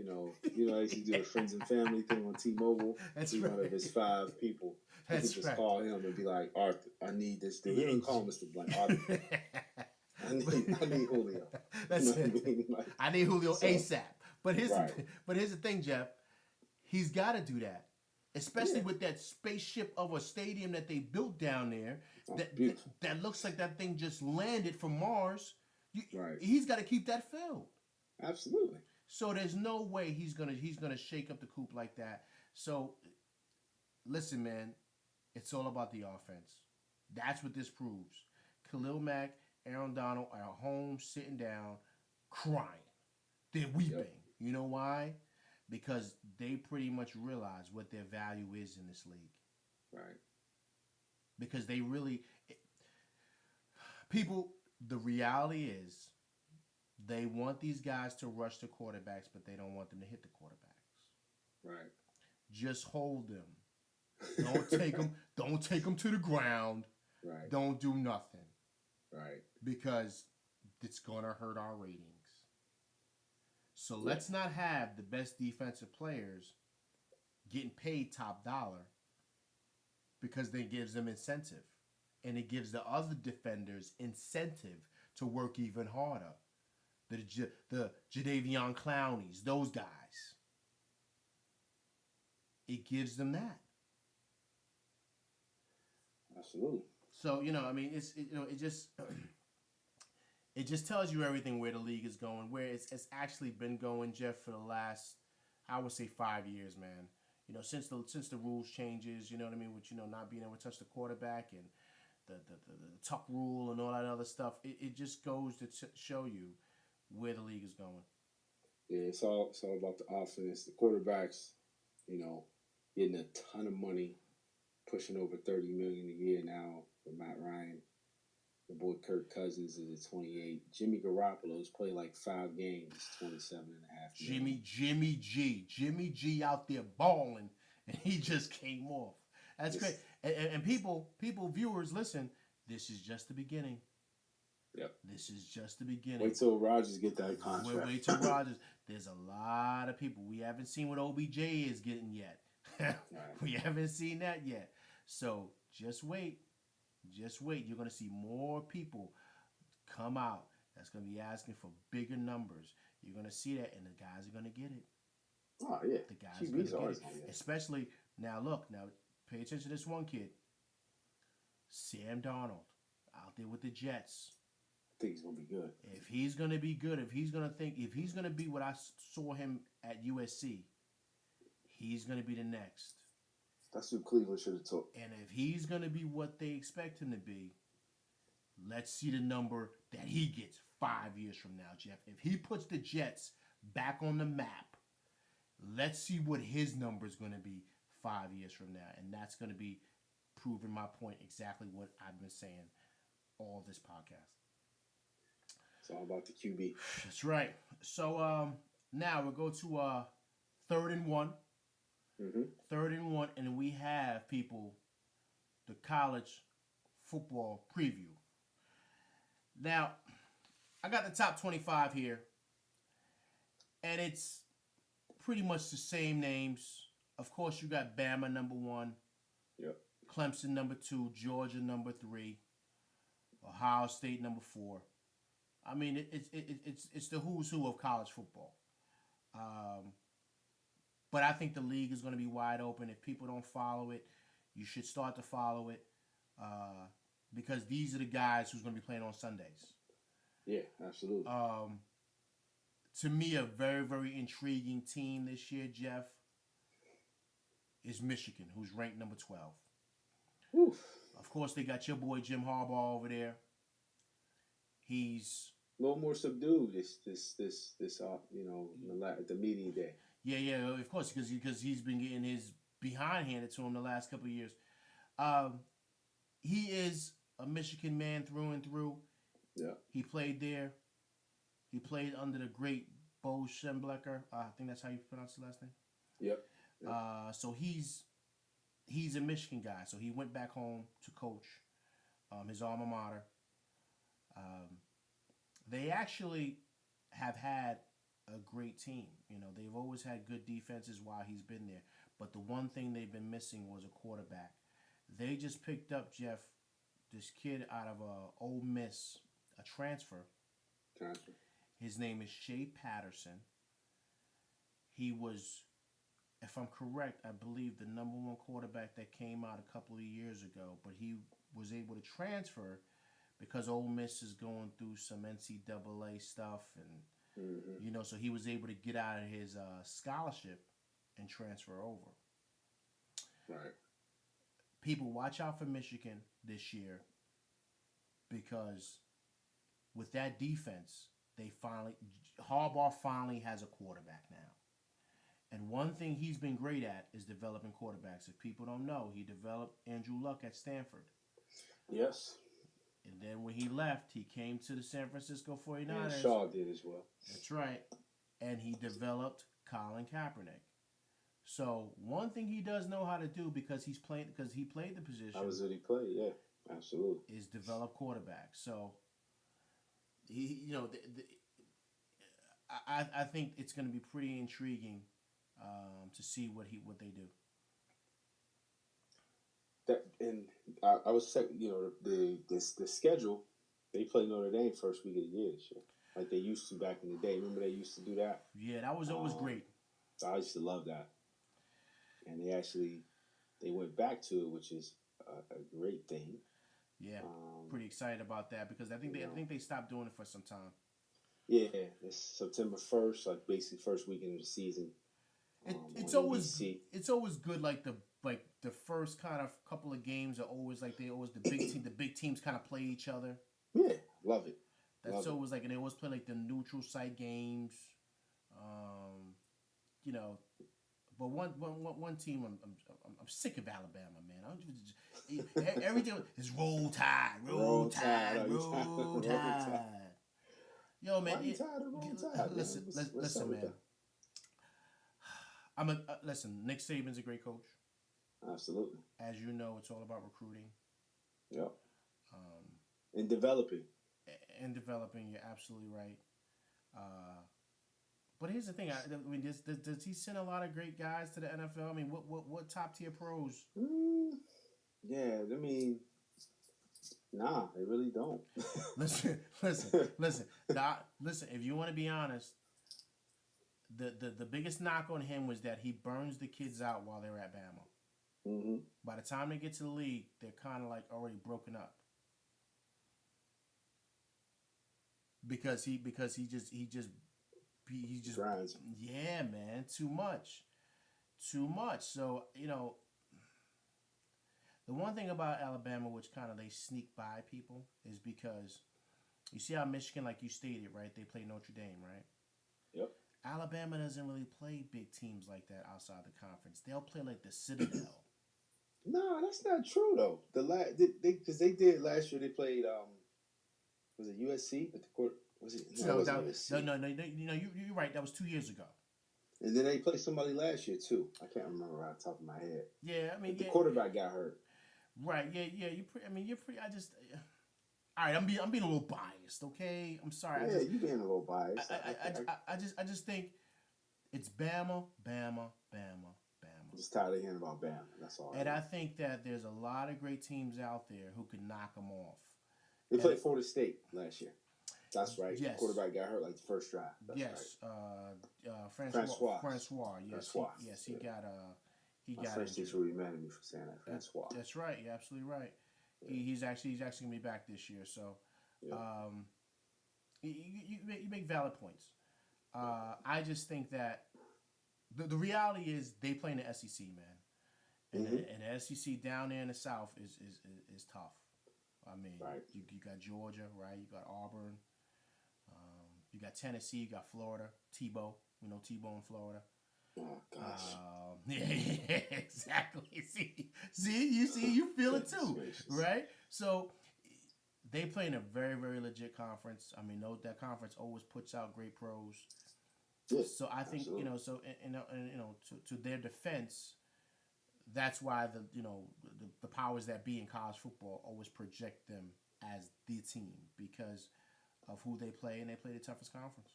used to do a friends and family thing on T-Mobile. That's he's right. one of his 5 people. He could just call him and be like, Arthur, I need this dude. He didn't call Mr. Blank. Arthur, I need Julio. That's it. I need Julio ASAP. But here's the thing, Jeff. He's got to do that. Especially with that spaceship of a stadium that they built down there, that looks like that thing just landed from Mars. He's got to keep that filled. Absolutely. So there's no way he's gonna shake up the coop like that. So listen, man, it's all about the offense. That's what this proves. Khalil Mack, Aaron Donald are home sitting down, crying. They're weeping. Yep. You know why? Because they pretty much realize what their value is in this league. Right. Because they really... the reality is they want these guys to rush the quarterbacks, but they don't want them to hit the quarterbacks. Right. Just hold them. Don't take them to the ground. Right. Don't do nothing. Right. Because it's going to hurt our ratings. So let's not have the best defensive players getting paid top dollar because they gives them incentive. And it gives the other defenders incentive to work even harder. The Jadeveon Clowneys, those guys. It gives them that. Absolutely. So, it just tells you everything where the league is going, where it's actually been going, Jeff, for the last, I would say, 5 years, man. Since the rules changes, you know what I mean, with not being able to touch the quarterback and the tuck rule and all that other stuff, it just goes to show you where the league is going. Yeah, it's all about the offense. The quarterbacks, getting a ton of money, pushing over $30 million a year now for Matt Ryan. The boy Kirk Cousins is at 28. Jimmy Garoppolo's played like 5 games, 27 and a half million. Jimmy G out there balling, and he just came off. That's great. And people, viewers, listen, this is just the beginning. Yep. This is just the beginning. Wait till Rodgers get that contract. Wait till Rodgers. There's a lot of people. We haven't seen what OBJ is getting yet. Right. We haven't seen that yet. So just wait. Just wait. You're going to see more people come out that's going to be asking for bigger numbers. You're going to see that, and the guys are going to get it. Oh, yeah. The guys are going to get it. Especially, now pay attention to this one kid. Sam Darnold, out there with the Jets. think he's gonna be good. If he's gonna be good, if he's gonna be what I saw him at USC, he's gonna be the next. That's who Cleveland should have took. And if he's gonna be what they expect him to be, let's see the number that he gets 5 years from now, Jeff. If he puts the Jets back on the map, let's see what his number is going to be 5 years from now. And that's going to be proving my point exactly what I've been saying all this podcast. It's all about the QB. That's right. So now we'll go to 3rd and 1. Mm-hmm. 3rd and 1, and we have, people, the college football preview. Now, I got the top 25 here, and it's pretty much the same names. Of course, you got Bama number 1, Yep. Clemson number 2, Georgia number 3, Ohio State number 4. I mean, it's the who's who of college football. But I think the league is going to be wide open. If people don't follow it, you should start to follow it. Because these are the guys who's going to be playing on Sundays. Yeah, absolutely. To me, a very, very intriguing team this year, Jeff, is Michigan, who's ranked number 12. Oof. Of course, they got your boy Jim Harbaugh over there. He's a little more subdued this the media day. Yeah, of course, because he's been getting his behind handed to him the last couple of years. He is a Michigan man through and through. Yeah. He played there. He played under the great Bo Schembechler. I think that's how you pronounce the last name. Yep. So he's a Michigan guy. So he went back home to coach his alma mater. They actually have had a great team. You know, they've always had good defenses while he's been there. But the one thing they've been missing was a quarterback. They just picked up, Jeff, this kid out of Ole Miss, a transfer. His name is Shea Patterson. He was, if I'm correct, I believe the number 1 quarterback that came out a couple of years ago. But he was able to transfer because Ole Miss is going through some NCAA stuff. And, so he was able to get out of his scholarship and transfer over. Right. People, watch out for Michigan this year because with that defense, Harbaugh finally has a quarterback now. And one thing he's been great at is developing quarterbacks. If people don't know, he developed Andrew Luck at Stanford. Yes. And then when he left, he came to the San Francisco 49ers. And Shaw did as well. That's right. And he developed Colin Kaepernick. So one thing he does know how to do because he played the position. That was what he played. Yeah, absolutely. Is develop quarterbacks. So I think it's going to be pretty intriguing to see what they do. I was saying, the schedule. They play Notre Dame first week of the year this year, like they used to back in the day. Remember they used to do that? Yeah, that was always great. I used to love that. And they went back to it, which is a great thing. Yeah, pretty excited about that because I think they stopped doing it for some time. Yeah, it's September 1st, like basically first weekend of the season. It's always good. Like the first kind of couple of games are always like the big team. The big teams kind of play each other. Yeah, love it. That's always like, and they always play like the neutral site games. But one team I'm sick of Alabama, man. Everything is roll tide. Yo, man. Listen, man. Listen. Nick Saban's a great coach. Absolutely. As you know, it's all about recruiting. Yep. And developing. You're absolutely right. But here's the thing. I mean, does he send a lot of great guys to the NFL? I mean, what top tier pros? Yeah, I mean, nah, they really don't. Listen. If you want to be honest, the biggest knock on him was that he burns the kids out while they're at Bama. Mm-hmm. By the time they get to the league, they're kind of like already broken up. he just Grinds. yeah, man, too much, too much. So the one thing about Alabama, which kind of they sneak by people, is because you see how Michigan, like you stated, right? They play Notre Dame, right? Yep. Alabama doesn't really play big teams like that outside the conference. They'll play like the Citadel. No, that's not true though. They because they did last year. They played was it USC at the court? Was it? No, it No, wasn't no, USC. no, no, no, you're right. That was 2 years ago. And then they played somebody last year too. I can't remember right off the top of my head. Yeah, I mean, But the yeah, quarterback got hurt. right, yeah, yeah. I mean, you're pretty. I just. All right, I'm being a little biased. Okay, I'm sorry. Yeah, you being a little biased. I just think it's Bama, Bama, Bama, I'm Bama. just tired of hearing about Bam. That's all. And I think that there's a lot of great teams out there who can knock them off. They And played Florida State last year. That's right. yes, Quarterback got hurt like the first drive. That's yes, Francois. Francois. Yes, Francois. yes, he My got French injured. teacher would be mad at me for saying that. Francois. That's right. You're absolutely right. Yeah. He's actually gonna be back this year. So, Yeah. you make valid points. I just think that the reality is they play in the SEC, man, and and the SEC down there in the South is tough. I mean, Right. you got Georgia, right? You got Auburn. You got Tennessee. You got Florida. Tebow. You know Tebow in Florida. Oh gosh. Yeah, exactly. You feel it too, Gracious. right? So they play in a very, very legit conference. I mean, that conference always puts out great pros. Yeah, So I think absolutely. to their defense, that's why the powers that be in college football always project them as the team because of who they play, and they play the toughest conference.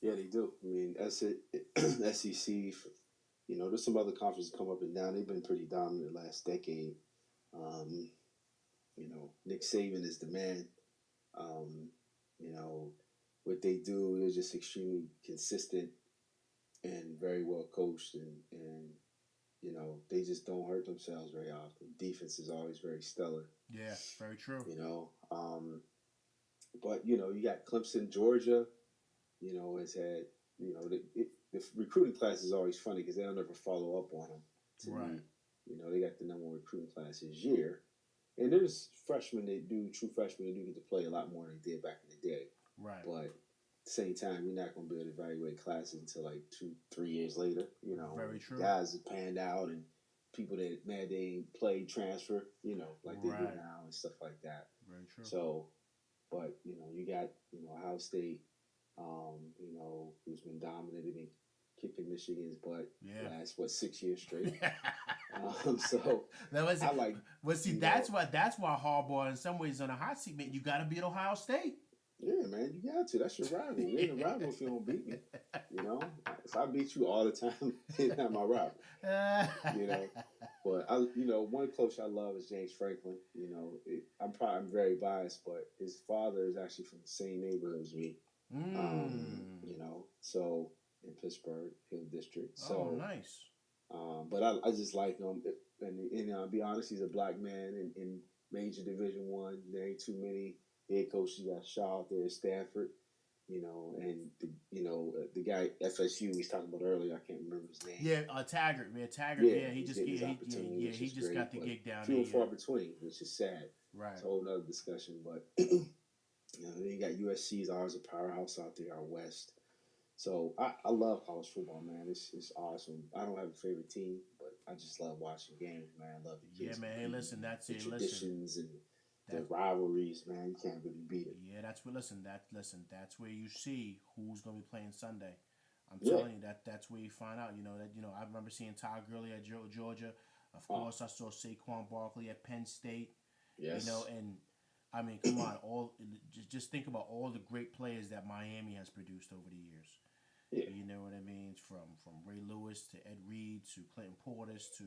Yeah, they do. I mean, SEC. There's some other conferences come up and down. They've been pretty dominant the last decade. Um, Nick Saban is the man. What they do, they're just extremely consistent and very well coached, and they just don't hurt themselves very often. Defense is always very stellar. Yeah, very true. But you got Clemson, Georgia. Has had the recruiting class is always funny because they'll never follow up on them. To Right. me, they got the number one recruiting class this year, and there's freshmen that do true freshmen that do get to play a lot more than they did back in the day. Right. But at the same time, you're not going to be able to evaluate classes until like 2-3 years later. Very true. Guys have panned out and people that mad they ain't played transfer. Like they do Right. now and stuff like that. Very true. So, but you got Ohio State, who's been dominant. They've been kicking Michigan's butt last 6 years straight. So that was I like. Well, see, that's why Harbaugh in some ways on a hot seat, man. You got to beat Ohio State. Yeah, man, you got to. That's your rival. You ain't a rival if you don't beat me. If I beat you all the time, you're not my rival. But one coach I love is James Franklin. I'm very biased, but his father is actually from the same neighborhood as me. So in Pittsburgh Hill District. So nice. But I just like him, and I'll be honest, he's a black man in major Division I. There ain't too many head coaches. You got Shaw out there at Stanford, and the guy FSU he's talking about earlier. I can't remember his name. Yeah, Taggart, man. Taggart. Yeah, he just got the gig down few there. and far between, which is sad. Right. It's a whole nother discussion, but then you got USC's ours a powerhouse out there out west. So I love college football, man. It's awesome. I don't have a favorite team, but I just love watching games, man. I love the kids. Yeah, man. Hey, listen, that's the it. traditions and the rivalries, man. You can't really beat it. Yeah, that's where. That's where you see who's gonna be playing Sunday. I'm telling you that's where you find out. I remember seeing Todd Gurley at Georgia. Of course, I saw Saquon Barkley at Penn State. Yes. And I mean, come on, just think about all the great players that Miami has produced over the years. Yeah. You know what I mean? From Ray Lewis to Ed Reed to Clinton Portis to,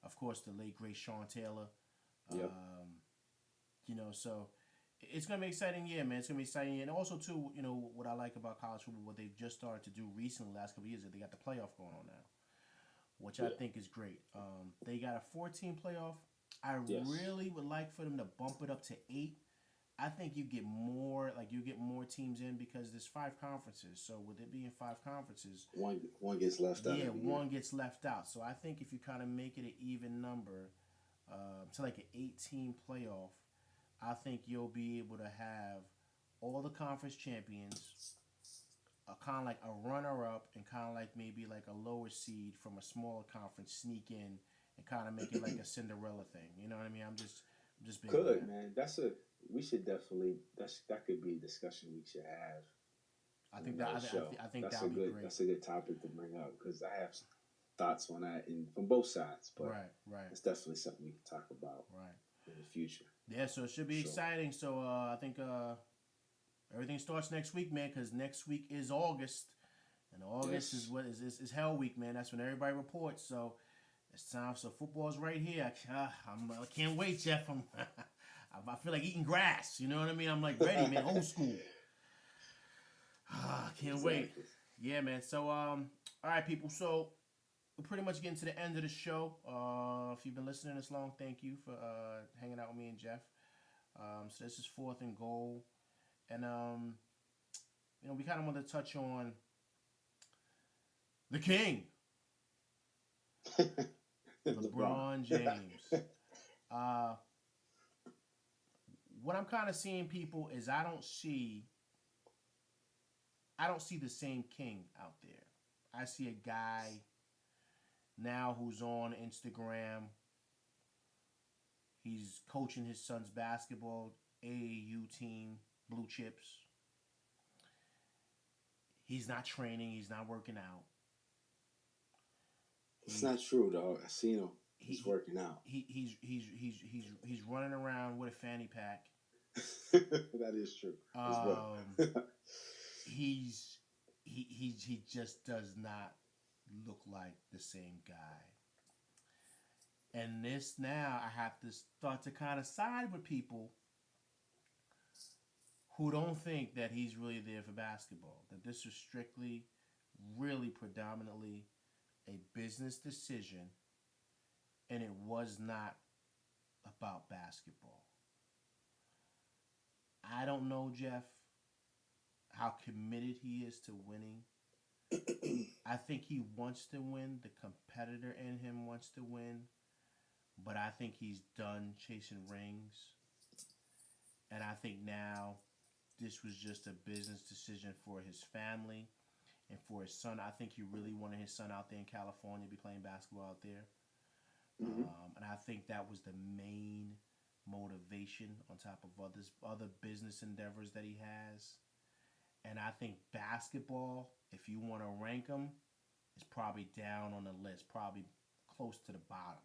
of course, the late great Sean Taylor. Yep. So it's gonna be an exciting year, man. It's gonna be exciting year. And also too, what I like about college football, what they've just started to do recently, last couple of years, is they got the playoff going on now, which I think is great. They got a 14 playoff. I really would like for them to bump it up to 8. I think you get more, like you get more teams in because there's five conferences. So with it being five conferences, One gets left out yeah, every year. one gets left out. So I think if you kind of make it an even number, to like an 18 playoff, I think you'll be able to have all the conference champions, kind of like a runner up, and kind of like maybe like a lower seed from a smaller conference sneak in and kind of make it like a Cinderella thing. You know what I mean? I'm just big on Could, that. man. We should definitely, that could be a discussion we should have I on think that another show. I think That's that a would be good, great. that's a good topic to bring up because I have thoughts on that from both sides, but Right, right, it's definitely something we can talk about right. in the future. Yeah, so it should be Sure. exciting. So I think everything starts next week, man, because next week is August, and August Yes. is what is Hell Week, man. That's when everybody reports. So it's time. So football's right here. I can't wait, Jeff. I feel like eating grass. You know what I mean? I'm like ready, man. Old school. Can't wait. Exactly. Yeah, man. So all right, people. So we're pretty much getting to the end of the show. If you've been listening this long, thank you for hanging out with me and Jeff. So this is fourth and goal, and we kind of want to touch on the King, LeBron James. What I'm kind of seeing, people, is I don't see the same King out there. I see a guy now who's on Instagram. He's coaching his son's basketball AAU team, Blue Chips. He's not training. He's not working out. It's not true, dog. I seen him. He's working out. He's running around with a fanny pack. That is true. As well. he just does not look like the same guy. And this now, I have to start to kind of side with people who don't think that he's really there for basketball. That this is strictly, really predominantly a business decision, and it was not about basketball. I don't know, Jeff, how committed he is to winning. I think he wants to win. The competitor in him wants to win. But I think he's done chasing rings. And I think now this was just a business decision for his family and for his son. I think he really wanted his son out there in California to be playing basketball out there. Mm-hmm. And I think that was the main motivation on top of other business endeavors that he has. And I think basketball, if you want to rank them, is probably down on the list, probably close to the bottom.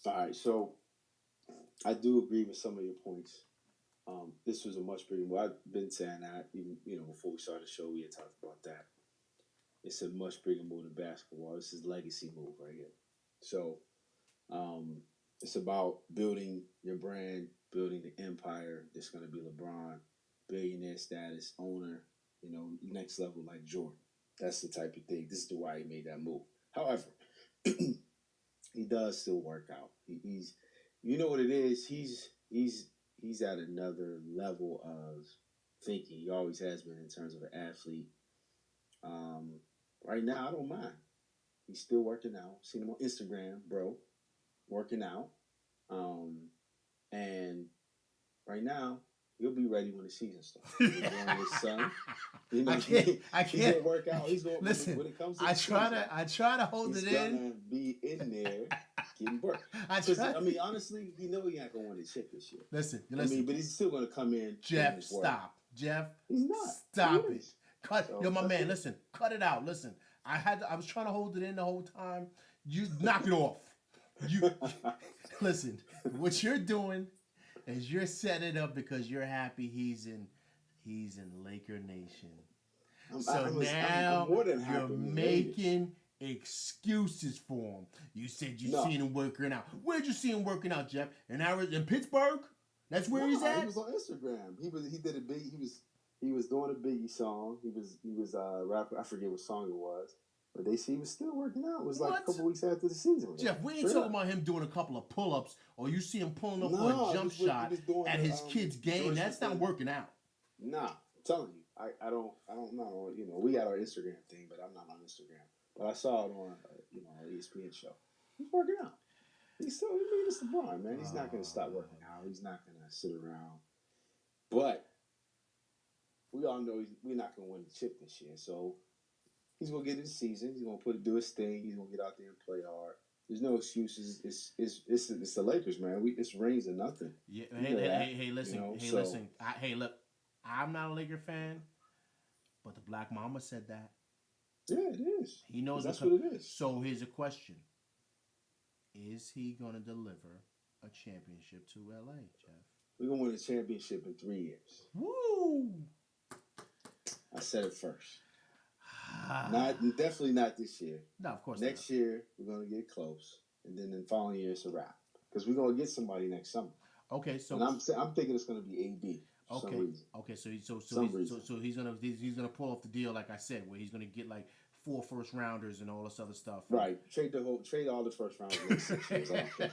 All right, so I do agree with some of your points. This was a much bigger move. I've been saying that even before we started the show, we had talked about that. It's a much bigger move than basketball. This is legacy move right here. So it's about building your brand, building the empire. That's going to be LeBron, billionaire status, owner, next level like Jordan. That's the type of thing. This is why he made that move. However, he does still work out. He's, what it is. He's at another level of thinking. He always has been in terms of an athlete. Right now, I don't mind. He's still working out. Seen him on Instagram, bro, working out. And right now, he'll be ready when the season starts. He's going with his son. I can't. He's gonna work out. He's going. Listen, when it comes to I try to hold it in. He's gonna be in there getting work. Honestly, he know he ain't gonna win the chip this year. Listen. But he's still gonna come in. Jeff, stop. Jeff, he's not. Stop it. Cut. So, my man. Listen, cut it out. Listen, I was trying to hold it in the whole time. You knock it off. You listen. What you're doing is you're setting it up because you're happy he's in Laker Nation. I'm you're making excuses for him. You said seen him working out. Where'd you see him working out, Jeff? In Pittsburgh? That's where he's at? He was on Instagram. He did a big. He was doing a Biggie song. He was a rapper. I forget what song it was. But they see he was still working out. It was like What? a couple weeks after the season. Jeff, we ain't talking about him doing a couple of pull-ups or you see him pulling up for a jump shot at his kid's game. That's not working out. Nah, I'm telling you. I don't know. You know, we got our Instagram thing, but I'm not on Instagram. But I saw it on, an ESPN show. He's working out. He's LeBron, man. He's not going to stop working out. He's not going to sit around. But we all know we're not going to win the chip this year. So he's going to get in the season. He's going to do his thing. He's going to get out there and play hard. There's no excuses. It's the Lakers, man. It's rings and nothing. Yeah. Hey, listen. Hey, look. I'm not a Laker fan, but the Black Mama said that. Yeah, it is. He knows that's what it is. So here's a question: is he going to deliver a championship to LA, Jeff? We're going to win a championship in 3 years. Woo! I said it first. Definitely not this year. No, of course Next year, we're going to get close. And then the following year, it's a wrap. Because we're going to get somebody next summer. Okay, so... And I'm thinking it's going to be AD for some reason. Okay, so he's gonna pull off the deal, like I said, where he's gonna get like 4 first-rounders and all this other stuff. Right. Trade all the first rounders in 6 years. I don't care.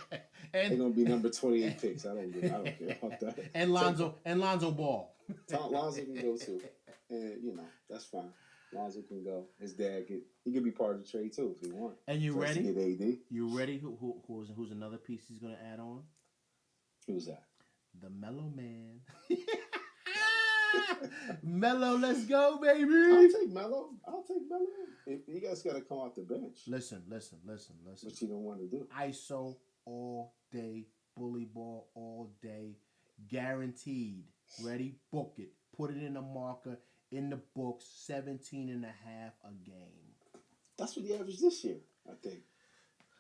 And they're gonna be number 28 picks. I don't care about that. And Lonzo Ball. Lonzo can go too. And that's fine. Lonzo can go. His dad he could be part of the trade too if he wants. And you ready? To get AD. You ready? Who's another piece he's gonna add on? Who's that? The Mellow Man. Mellow, let's go, baby. I'll take Mellow. He guys got to come off the bench. Listen. What you don't want to do? ISO all day, bully ball all day, guaranteed. Ready? Book it. Put it in a marker in the books. 17 and a half a game. That's what he averaged this year, I think.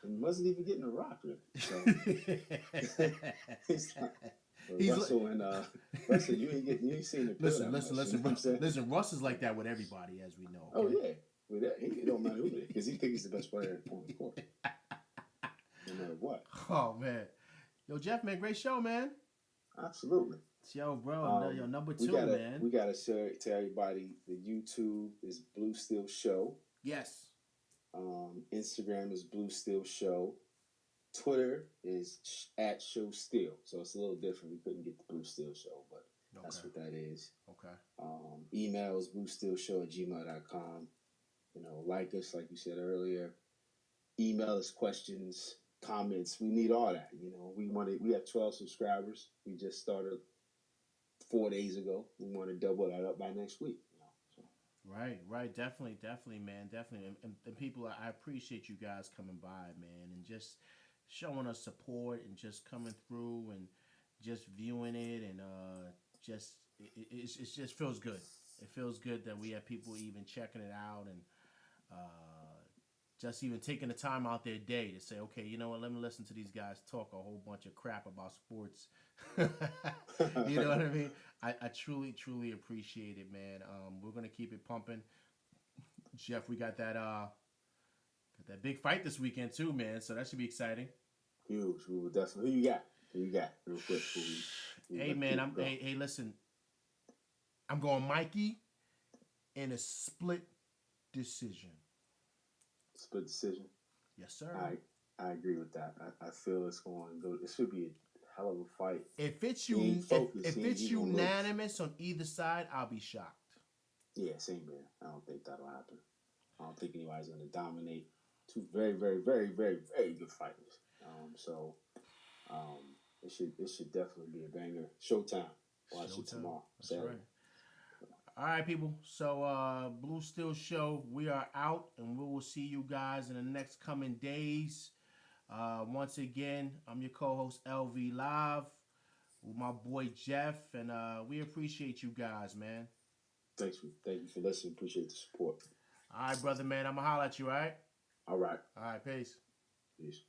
And he wasn't even getting a rock, really. So. Russell, you ain't seen the listen. Russ is like that with everybody, as we know. Okay? Oh yeah, with that, it don't matter who it is because he thinks he's the best player on the court, no matter what. Oh man, yo Jeff, man, great show, man. Absolutely. Yo, bro, number 2, man. We gotta share it to everybody. The YouTube is Bluesteelshow. Yes. Instagram is Bluesteelshow. Twitter is @ShowSteel, so it's a little different. We couldn't get the Bluesteelshow, but that's what that is. Okay. Email is bluesteelshow@gmail.com. Like us, like you said earlier. Email us questions, comments. We need all that. We have 12 subscribers. We just started 4 days ago. We want to double that up by next week. So. Right. Definitely, man. Definitely. And people, I appreciate you guys coming by, man, and just showing us support and just coming through and just viewing it and it just feels good. It feels good that we have people even checking it out and just even taking the time out their day to say, okay, you know what, let me listen to these guys talk a whole bunch of crap about sports. You know what I mean? I truly appreciate it, man. We're gonna keep it pumping. Jeff, we got that big fight this weekend too, man. So that should be exciting. Huge. We will definitely. Who you got? Real quick. Hey, man. Hey, listen. I'm going Mikey in a split decision. Split decision. Yes, sir. I agree with that. I feel it's going to go. It should be a hell of a fight. If it's unanimous on either side, I'll be shocked. Yeah, same here. I don't think that'll happen. I don't think anybody's going to dominate. Two very, very, very, very, very good fighters. It should definitely be a banger. Showtime. Watch it tomorrow. That's right. All right, people. So, Bluesteelshow, we are out, and we will see you guys in the next coming days. Once again, I'm your co-host, LV Live, with my boy, Jeff, and we appreciate you guys, man. Thank you for listening. Appreciate the support. All right, brother, man. I'm going to holler at you, all right? All right. All right, peace. Peace.